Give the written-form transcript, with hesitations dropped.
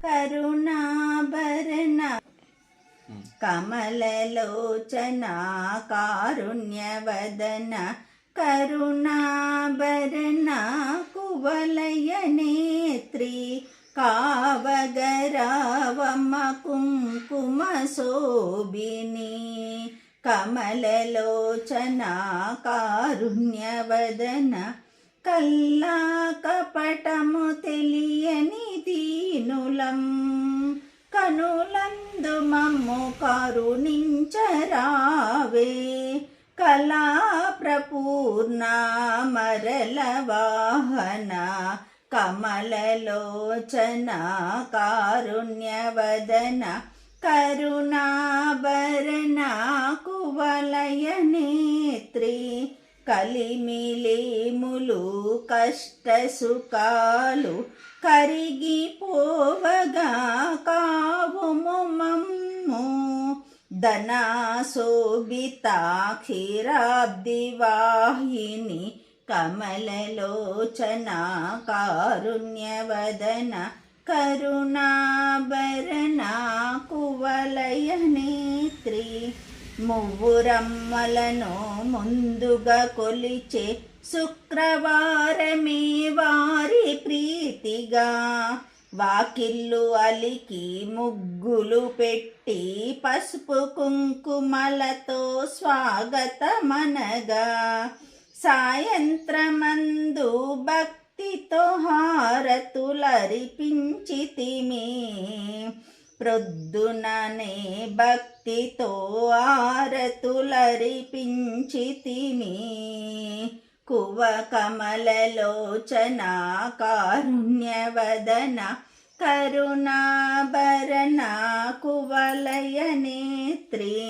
కరుణాభరణ కమలలోచన కారుణ్యవదన కరుణాభరణ కువలయ నేత్రి కావగరావమ్మ కుంకుమ శోభిని కమలలోచన కారుణ్యవదన కల్లా కపటము తెలియని దీనులం కనులందు మమ్ము కరుణించరావే కళా ప్రపూర్ణ మరల వాహన కమలలోచన కారుణ్యవదన కరుణాభరణ కువలయ నేత్రి కలిమిలేములు కష్ట సుఖాలు కరిగిపోవగా కావుము మమ్ము ధనాశోభిత క్షీరాబ్దివాహిని కమలలోచన కారుణ్యవదన కరుణాభరణ కువలయ నేత్రి మువ్వురమ్మలను ముందుగా కొలిచే శుక్రవారమే వారి ప్రీతిగా వాకిళ్ళు అలికి ముగ్గులు పెట్టి పసుపు కుంకుమలతో స్వాగతమనగా సాయంత్రమందు భక్తితో హారతులర్పించితిమి ప్రొద్దుననే భక్తితో హారతులర్పించితిమి కువ కమలలోచన కారుణ్యవదన కరుణాభరణ కువలయ నేత్రి